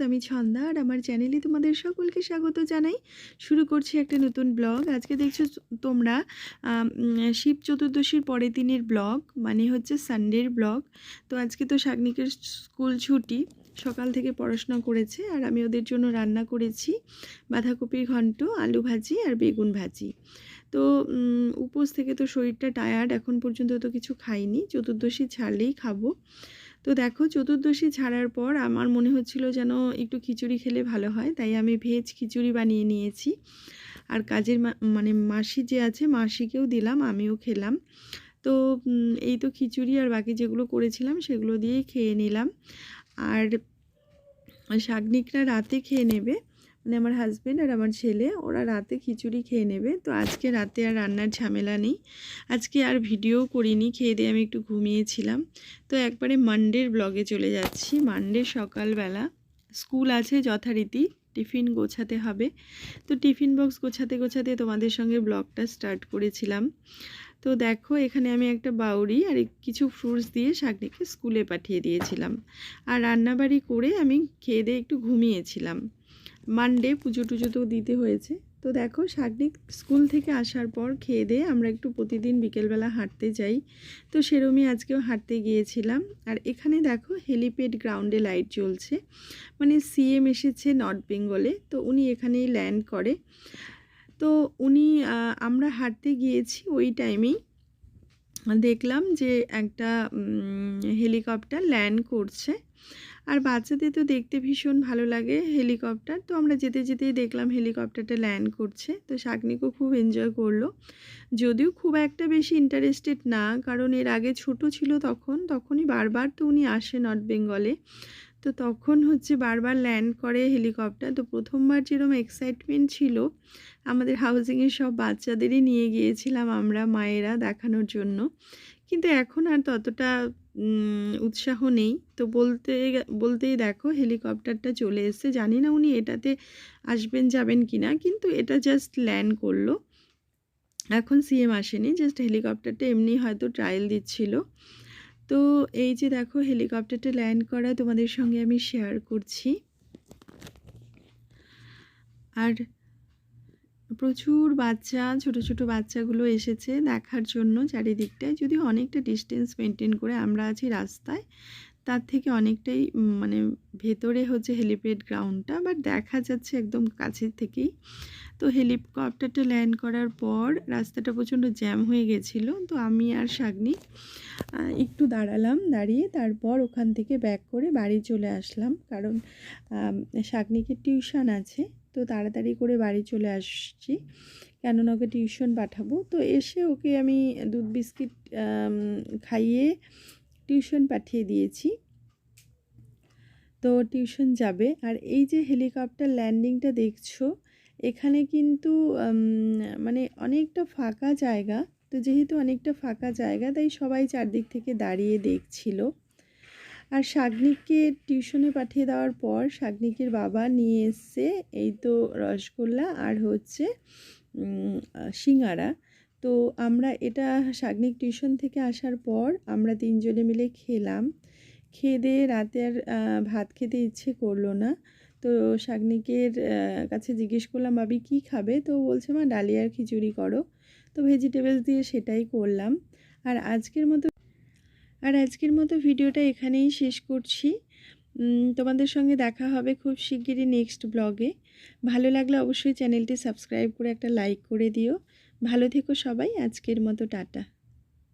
আমি ছন্দা আর আমার চ্যানেলে তোমাদের সকলকে স্বাগত জানাই। শুরু করছি একটা নতুন ব্লগ। আজকে দেখছো তোমরা শিব চতুর্দশীর পরের দিনের ব্লগ, মানে হচ্ছে সানডের ব্লগ। তো আজকে তো শাগনিকের স্কুল ছুটি, সকাল থেকে পড়াশোনা করেছে আর আমি ওদের জন্য রান্না করেছি বাঁধাকপির ঘন্ট, আলু ভাজি আর বেগুন ভাজি। তো উপোস থেকে তো শরীরটা টায়ার্ড, এখন পর্যন্ত তো কিছু খাইনি, চতুর্দশী ছাড়লেই খাবো। তো দেখো, চতুর্দশী ছাড়ার পর আমার মনে হচ্ছিল যেন একটু খিচুড়ি খেলে ভালো হয়, তাই আমি ভেজ খিচুড়ি বানিয়ে নিয়েছি। আর কাজের মানে মাসি যে আছে, মাসিকেও দিলাম, আমিও খেলাম। তো এই তো খিচুড়ি আর বাকি যেগুলো করেছিলাম সেগুলো দিয়েই খেয়ে নিলাম। আর শাগনিকরা রাতে খেয়ে নেবে, মানে আমার হাজব্যান্ড আর আমার ছেলে, ওরা রাতে খিচুড়ি খেয়ে নেবে। তো আজকে রাতে আর রান্নার ঝামেলা নেই, আজকে আর ভিডিও করিনি, খেয়ে দিয়ে আমি একটু ঘুমিয়েছিলাম। তো একবারে মানডের ব্লগে চলে যাচ্ছি। মানডে সকালবেলা স্কুল আছে যথারীতি, টিফিন গোছাতে হবে। তো টিফিন বক্স গোছাতে গোছাতে তোমাদের সঙ্গে ব্লগটা স্টার্ট করেছিলাম। তো দেখো, এখানে আমি একটা বাউরি আর কিছু ফ্রুটস দিয়ে শাগনিকে স্কুলে পাঠিয়ে দিয়েছিলাম। আর রান্নাবাড়ি করে আমি খেয়ে দিয়ে একটু ঘুমিয়েছিলাম। মানডে পুজো টুজো তো দিতে হয়েছে। তো দেখো, শাগনিক স্কুল থেকে আসার পর খেয়ে দিয়ে আমরা একটু প্রতিদিন বিকেলবেলা হাঁটতে যাই। তো সেরমই আজকেও হাঁটতে গিয়েছিলাম। আর এখানে দেখো, হেলিপ্যাড গ্রাউন্ডে লাইট জ্বলছে, মানে সিএম এসেছে নর্থ বেঙ্গলে, তো উনি এখানেই ল্যান্ড করে। তো উনি আমরা হাঁটতে গিয়েছি, ওই টাইমেই দেখলাম যে একটা হেলিকপ্টার ল্যান্ড করছে। আর বাচ্চাদের তো দেখতে ভীষণ ভালো লাগে হেলিকপ্টার, তো আমরা যেতে যেতেই দেখলাম হেলিকপ্টারটা ল্যান্ড করছে। তো শাগনিকও খুব এনজয় করলো, যদিও খুব একটা বেশি ইন্টারেস্টেড না, কারণ এর আগে ছোট ছিল তখনই বারবার তো উনি আসে নর্থ বেঙ্গলে, তো তখন হচ্ছে বারবার ল্যান্ড করে হেলিকপ্টার। তো প্রথমবার যেরকম এক্সাইটমেন্ট ছিল, আমাদের হাউজিংয়ের সব বাচ্চাদেরই নিয়ে গিয়েছিলাম আমরা মায়েরা দেখানোর জন্য, কিন্তু এখন আর ততটা উৎসাহ নেই। তো বলতেই দেখো হেলিকপ্টারটা চলে এসেছে। জানি না উনি এটাতে আসবেন যাবেন কি না, কিন্তু এটা জাস্ট ল্যান্ড করলো, এখন সিএম আসেনি, জাস্ট হেলিকপ্টারটা এমনি হয়তো ট্রায়াল দিচ্ছিল। তো এই যে দেখো, হেলিকপ্টারটা ল্যান্ড করা তোমাদের সঙ্গে আমি শেয়ার করছি। আর প্রচুর বাচ্চা, ছোট ছোট বাচ্চাগুলো এসেছে দেখার জন্য চারিদিকটায়, যদিও অনেকটা ডিস্টেন্স মেনটেন করে আমরা আছি রাস্তায়, তার থেকে অনেকটাই মানে ভেতরে হচ্ছে হেলিপ্যাড গ্রাউন্ডটা, বাট দেখা যাচ্ছে একদম কাছের থেকেই। তো হেলিকপ্টারটা ল্যান্ড করার পর রাস্তাটা প্রচণ্ড জ্যাম হয়ে গেছিলো, তো আমি আর শাগনিক একটু দাঁড়িয়ে তারপর ওখান থেকে ব্যাক করে বাড়ি চলে আসলাম, কারণ শাগনিকের টিউশন আছে। তো তাড়াতাড়ি করে বাড়ি চলে আসছি, কেননা ওকে টিউশন পাঠাবো। তো এসে ওকে আমি দুধ বিস্কিট খাইয়ে টিউশন পাঠিয়ে দিয়েছি, তো টিউশন যাবে। আর এই যে হেলিকপ্টার ল্যান্ডিংটা দেখছো, এখানে কিন্তু মানে অনেকটা ফাঁকা জায়গা, তো যেহেতু অনেকটা ফাঁকা জায়গা, তাই সবাই চারদিক থেকে দাঁড়িয়ে দেখছিল। আর শাগনিককে টিউশনে পাঠিয়ে দেওয়ার পর শাগনিকের বাবা নিয়ে এসছে এই তো রসগোল্লা আর হচ্ছে সিঙ্গারা। তো আমরা এটা শাগনিক টিউশন থেকে আসার পর আমরা তিনজনে মিলে খেলাম। খেয়ে দিয়ে রাতে আর ভাত খেতে ইচ্ছে করলো না। তো শাগনিকের কাছে জিজ্ঞেস করলাম, ভাবি কী খাবে? তো বলছে, মা ডালিয়া আর খিচুড়ি করো। তো ভেজিটেবলস দিয়ে সেটাই করলাম। আর আজকের মতো ভিডিওটা এখানেই শেষ করছি। তোমাদের সঙ্গে দেখা হবে খুব শিগগিরই নেক্সট ব্লগে। ভালো লাগলে অবশ্যই চ্যানেলটি সাবস্ক্রাইব করে একটা লাইক করে দিও। ভালো থেকো সবাই, আজকের মতো টাটা।